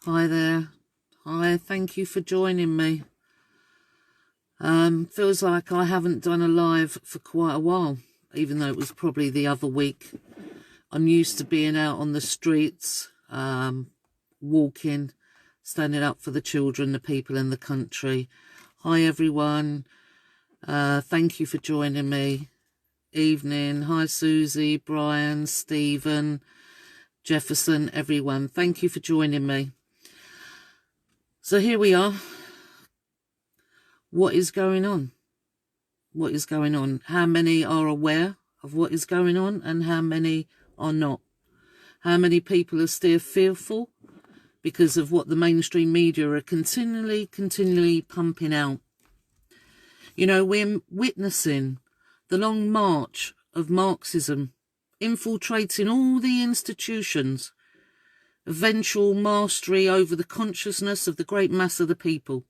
Hi there. Hi, thank you for joining me. Feels like I haven't done a live for quite a while, even though it was probably the other week. I'm used to being out on the streets, walking, standing up for the children, the people in the country. Hi everyone. Thank you for joining me. Evening. Hi Susie, Brian, Stephen, Jefferson, everyone. Thank you for joining me. So here we are. What is going on? What is going on? How many are aware of what is going on and how many are not? How many people are still fearful because of what the mainstream media are continually pumping out? You know, we're witnessing the long march of Marxism infiltrating all the institutions, eventual mastery over the consciousness of the great mass of the people.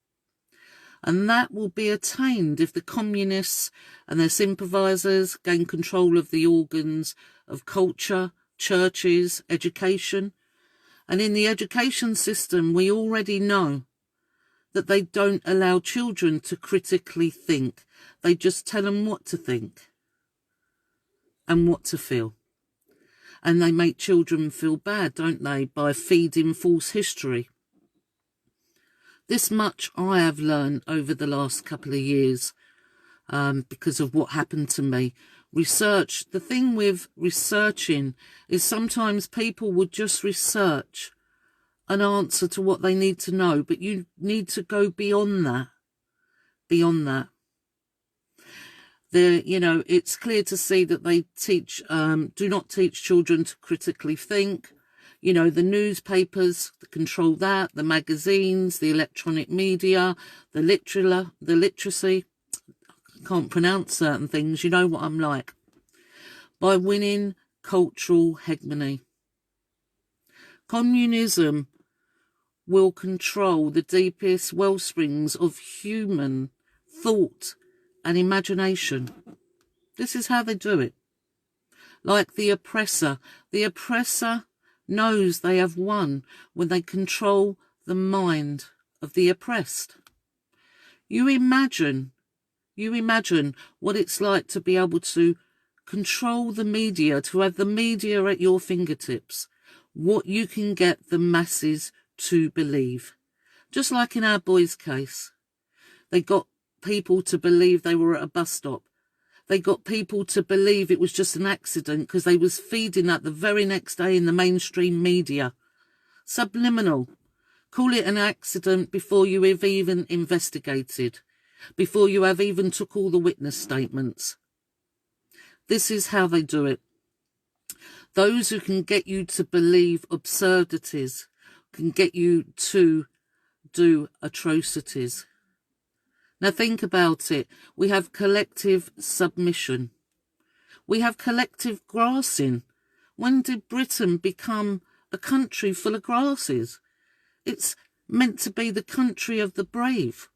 And that will be attained if the communists and their sympathisers gain control of the organs of culture, churches, education. And in the education system, we already know that they don't allow children to critically think. They just tell them what to think and what to feel. And they make children feel bad, don't they, by feeding false history. This much I have learned over the last couple of years because of what happened to me. Research, the thing with researching is sometimes people would just research an answer to what they need to know, but you need to go beyond that. Beyond that. It's clear to see that they do not teach children to critically think. You know, the newspapers control that, the magazines, the electronic media, the literacy. I can't pronounce certain things, you know what I'm like. By winning cultural hegemony. Communism will control the deepest wellsprings of human thought and imagination. This is how they do it. Like the oppressor. The oppressor knows they have won when they control the mind of the oppressed. You imagine what it's like to be able to control the media, to have the media at your fingertips, what you can get the masses to believe. Just like in our boys' case, they got people to believe they were at a bus stop. They got people to believe it was just an accident because they was feeding that the very next day in the mainstream media. Subliminal. Call it an accident before you have even investigated, before you have even took all the witness statements. This is how they do it. Those who can get you to believe absurdities can get you to do atrocities. Now think about it. We have collective submission. We have collective grassing. When did Britain become a country full of grasses? It's meant to be the country of the brave.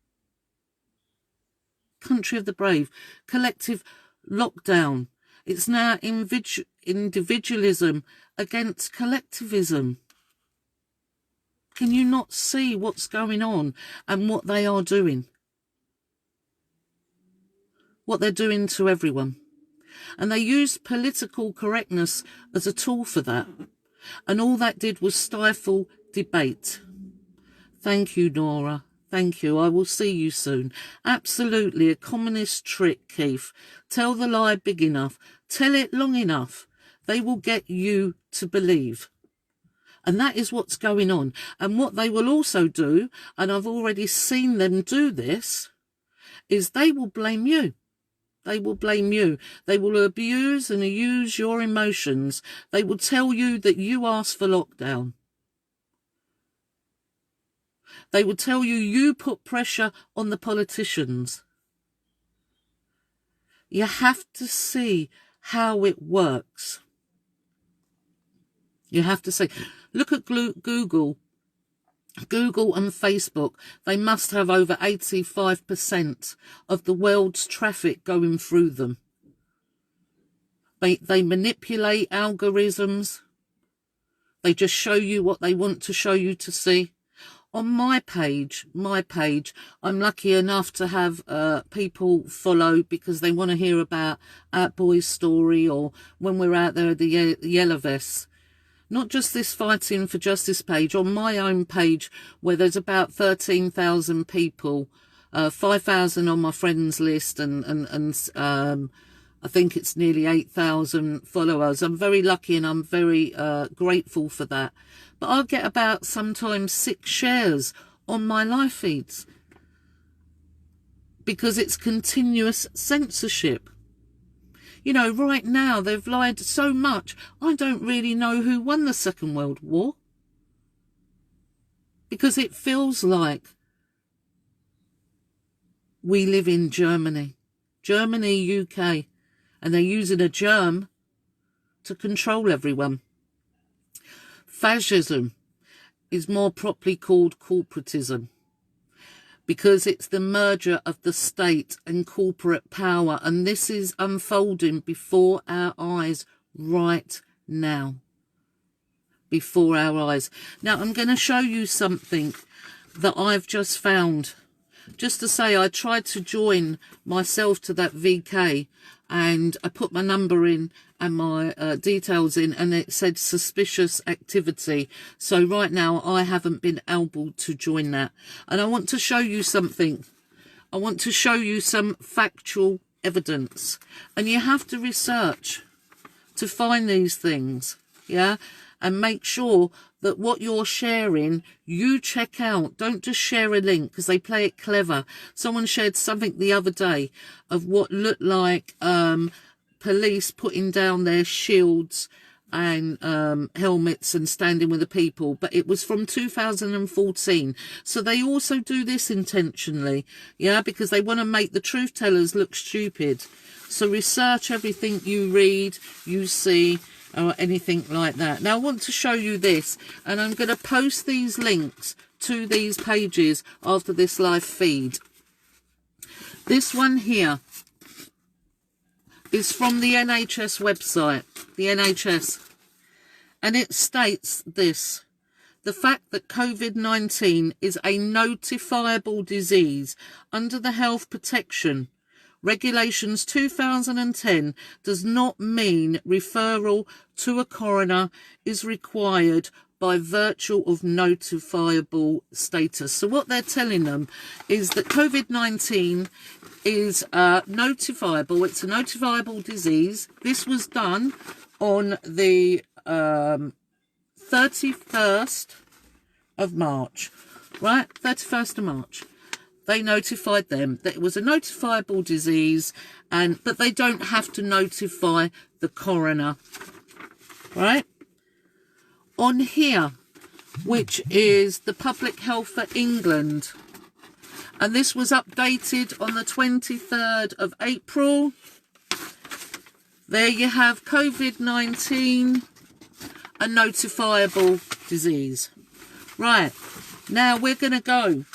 Country of the brave. Collective lockdown. It's now individualism against collectivism. Can you not see what's going on and what they are doing? What they're doing to everyone. And they used political correctness as a tool for that. And all that did was stifle debate. Thank you, Nora. Thank you. I will see you soon. Absolutely a communist trick, Keith. Tell the lie big enough. Tell it long enough. They will get you to believe. And that is what's going on. And what they will also do, and I've already seen them do this, is they will blame you. They will blame you. They will abuse and use your emotions. They will tell you that you asked for lockdown. They will tell you you put pressure on the politicians. You have to see how it works. You have to see. Look at Google. Google and Facebook, they must have over 85% of the world's traffic going through them. They manipulate algorithms. They just show you what they want to show you to see. on my page, I'm lucky enough to have people follow because they want to hear about Out Boy's story, or when we're out there at the Yellow Vests. Not just this Fighting for Justice page, on my own page where there's about 13,000 people, 5,000 on my friends list, and I think it's nearly 8,000 followers. I'm very lucky and I'm very grateful for that. But I'll get about sometimes 6 shares on my live feeds because it's continuous censorship. You know, right now they've lied so much, I don't really know who won the Second World War. Because it feels like we live in Germany, UK, and they're using a germ to control everyone. Fascism is more properly called corporatism, because it's the merger of the state and corporate power, and this is unfolding before our eyes right now. Before our eyes. Now, I'm going to show you something that I've just found. Just to say, I tried to join myself to that VK, and I put my number in and my details in, and it said suspicious activity. So right now I haven't been able to join that. And I want to show you something. I want to show you some factual evidence, and you have to research to find these things, yeah, and make sure that what you're sharing, you check out. Don't just share a link because they play it clever. Someone shared something the other day of what looked like police putting down their shields and helmets and standing with the people, but it was from 2014. So they also do this intentionally, yeah, because they want to make the truth tellers look stupid. So research everything you read, you see, or anything like that. Now I want to show you this, and I'm going to post these links to these pages after this live feed. This one here is from the NHS website, the NHS, and it states this: the fact that COVID-19 is a notifiable disease under the Health Protection Regulations 2010 does not mean referral to a coroner is required by virtue of notifiable status. So what they're telling them is that COVID-19 is notifiable. It's a notifiable disease. This was done on the 31st of March, right? 31st of March. They notified them that it was a notifiable disease, but they don't have to notify the coroner, right? On here, which is the Public Health for England, and this was updated on the 23rd of April. There you have COVID-19, a notifiable disease. Right, now we're going to go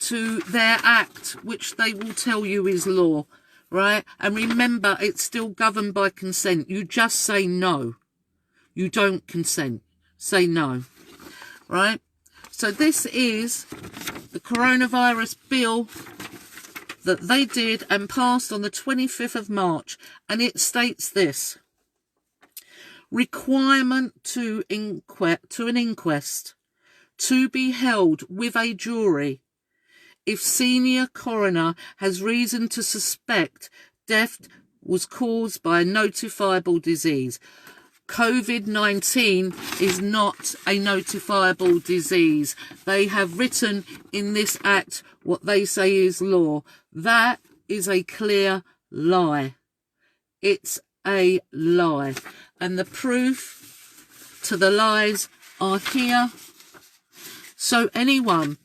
to their act, which they will tell you is law, right? And remember, it's still governed by consent. You just say no. You don't consent. Say no, right? So this is the coronavirus bill that they did and passed on the 25th of March. And it states this: requirement to an inquest to be held with a jury if senior coroner has reason to suspect death was caused by a notifiable disease. COVID-19 is not a notifiable disease. They have written in this act what they say is law. That is a clear lie. It's a lie. And the proof to the lies are here. So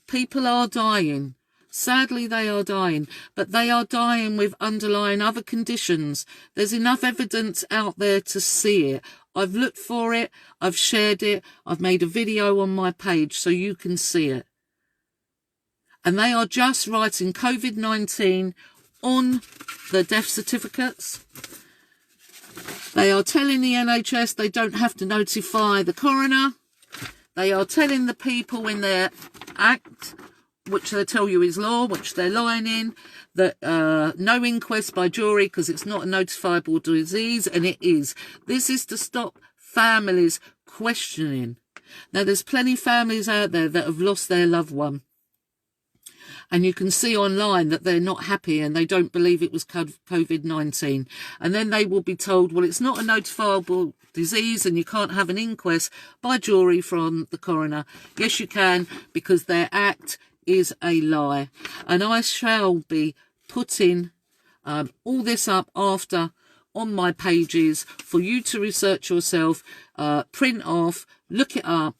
people are dying. Sadly, they are dying, but they are dying with underlying other conditions. There's enough evidence out there to see it. I've looked for it. I've shared it. I've made a video on my page so you can see it. And they are just writing COVID-19 on the death certificates. They are telling the NHS they don't have to notify the coroner. They are telling the people in their act, which they tell you is law, which they're lying in, that no inquest by jury because it's not a notifiable disease, and it is. This is to stop families questioning. Now, there's plenty of families out there that have lost their loved one. And you can see online that they're not happy and they don't believe it was COVID-19. And then they will be told, well, it's not a notifiable disease and you can't have an inquest by jury from the coroner. Yes, you can, because their act is a lie. And I shall be putting all this up after on my pages for you to research yourself, print off, look it up,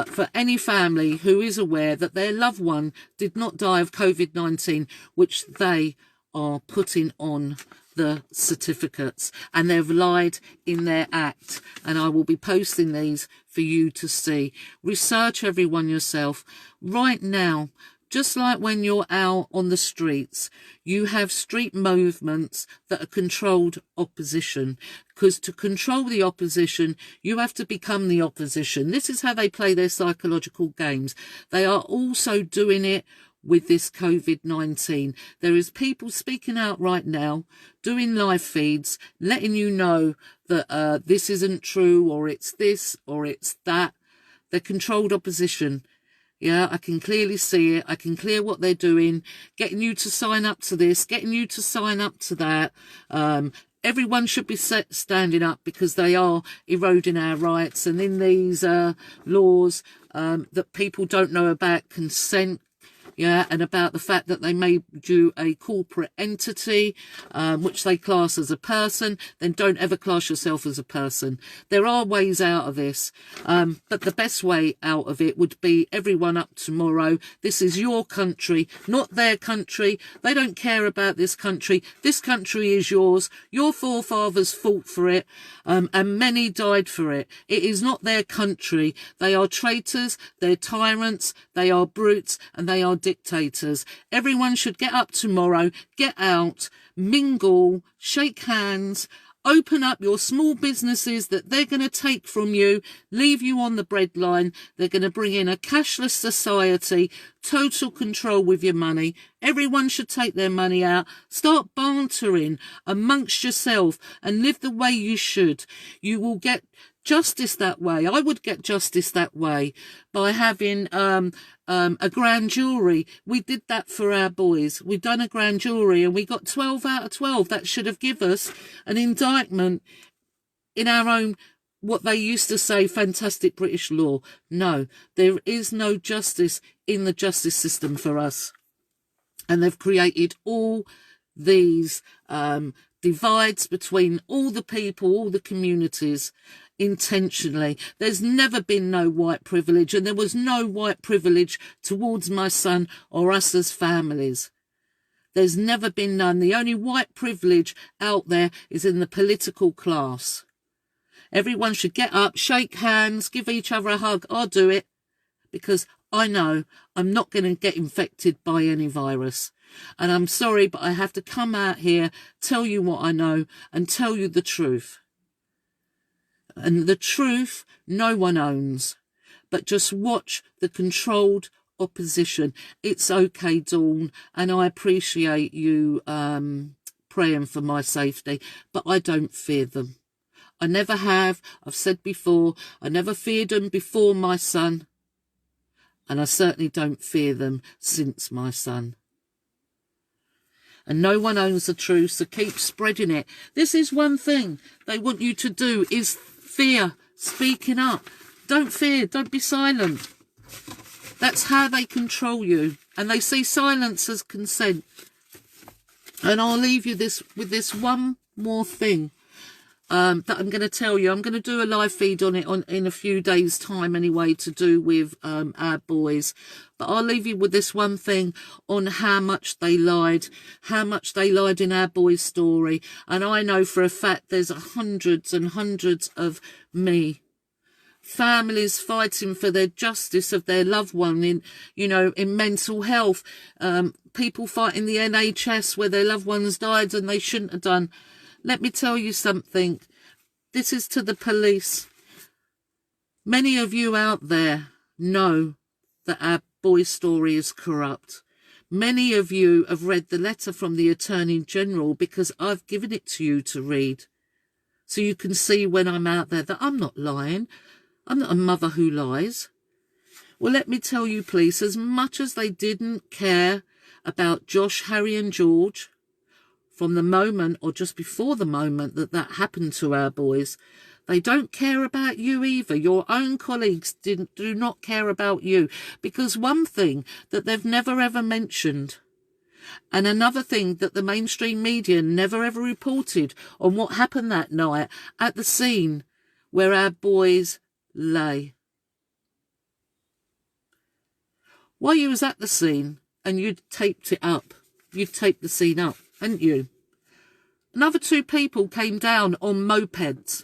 for any family who is aware that their loved one did not die of COVID-19, which they are putting on the certificates, and they've lied in their act. And I will be posting these for you to see. Research everyone yourself. Right now, just like when you're out on the streets, you have street movements that are controlled opposition. Because to control the opposition, you have to become the opposition. This is how they play their psychological games. They are also doing it with this COVID-19. There is people speaking out right now, doing live feeds, letting you know that this isn't true, or it's this, or it's that. They're controlled opposition. Yeah, I can clearly see it. I can clear what they're doing, getting you to sign up to this, getting you to sign up to that. Everyone should be standing up because they are eroding our rights. And in these laws that people don't know about consent, yeah, and about the fact that they made you a corporate entity, which they class as a person, then don't ever class yourself as a person. There are ways out of this, but the best way out of it would be everyone up tomorrow. This is your country, not their country. They don't care about this country. This country is yours. Your forefathers fought for it, and many died for it. It is not their country. They are traitors, they're tyrants, they are brutes, and they are dictators. Everyone should get up tomorrow, get out, mingle, shake hands, open up your small businesses that they're going to take from you, leave you on the breadline. They're going to bring in a cashless society, total control with your money. Everyone should take their money out, start bantering amongst yourself and live the way you should. You will get justice that way. I would get justice that way by having a grand jury. We did that for our boys. We've done a grand jury and we got 12 out of 12. That should have given us an indictment in our own, what they used to say, fantastic British law. No, there is no justice in the justice system for us. And they've created all these divides between all the people, all the communities, intentionally. There's never been no white privilege, and there was no white privilege towards my son or us as families. There's never been none. The only white privilege out there is in the political class. Everyone should get up, shake hands, give each other a hug. I'll do it because I know I'm not going to get infected by any virus. And I'm sorry, but I have to come out here, tell you what I know and tell you the truth. And the truth no one owns, but just watch the controlled opposition. It's okay, Dawn, and I appreciate you praying for my safety, but I don't fear them. I never have. I've said before, I never feared them before my son, and I certainly don't fear them since my son. And no one owns the truth, so keep spreading it. This is one thing they want you to do, is fear, speaking up. Don't fear, don't be silent. That's how they control you. And they see silence as consent. And I'll leave you with this one more thing that I'm going to tell you. I'm going to do a live feed on it in a few days' time anyway, to do with our boys. But I'll leave you with this one thing on how much they lied in our boys' story. And I know for a fact there's hundreds and hundreds of families fighting for their justice of their loved one in mental health. People fighting the NHS where their loved ones died and they shouldn't have done. Let me tell you something. This is to the police. Many of you out there know that our boy's story is corrupt. Many of you have read the letter from the Attorney General because I've given it to you to read. So you can see when I'm out there that I'm not lying. I'm not a mother who lies. Well, let me tell you, please, as much as they didn't care about Josh, Harry and George, from the moment or just before the moment that that happened to our boys, they don't care about you either. Your own colleagues do not care about you. Because one thing that they've never ever mentioned, and another thing that the mainstream media never ever reported on what happened that night at the scene where our boys lay. While you was at the scene and you'd taped it up, you'd taped the scene up, hadn't you? Another two people came down on mopeds.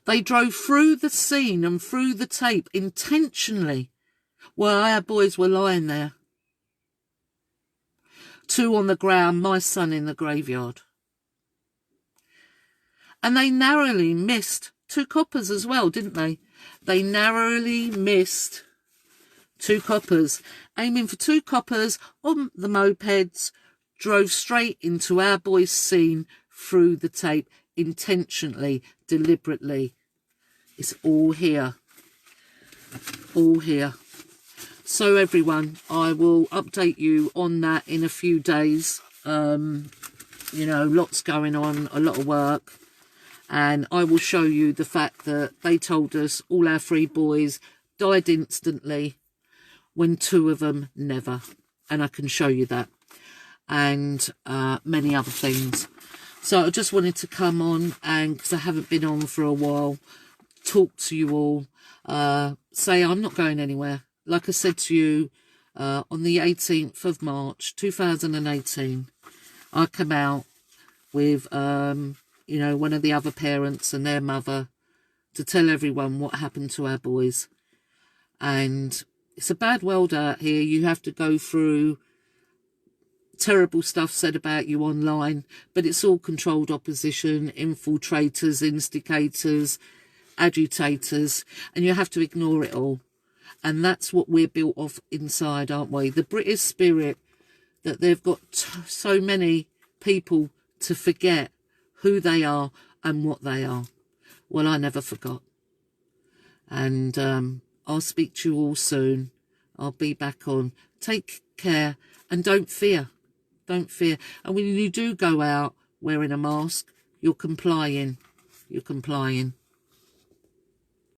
They drove through the scene and through the tape intentionally while our boys were lying there. Two on the ground, my son in the graveyard. And they narrowly missed two coppers as well, didn't they? They narrowly missed two coppers, aiming for two coppers on the mopeds, drove straight into our boys' scene through the tape, intentionally, deliberately. It's all here. All here. So everyone, I will update you on that in a few days. You know, lots going on, a lot of work. And I will show you the fact that they told us all our three boys died instantly when two of them never. And I can show you that. And many other things. So I just wanted to come on, and because I haven't been on for a while, talk to you all, say I'm not going anywhere. Like I said to you, on the 18th of March 2018, I come out with, you know, one of the other parents and their mother to tell everyone what happened to our boys. And it's a bad world out here. You have to go through terrible stuff said about you online, but it's all controlled opposition, infiltrators, instigators, agitators, and you have to ignore it all. And that's what we're built off inside, aren't we? The British spirit, that they've got so many people to forget who they are and what they are. Well, I never forgot. And I'll speak to you all soon. I'll be back on. Take care and don't fear. Don't fear. And when you do go out wearing a mask, you're complying. You're complying.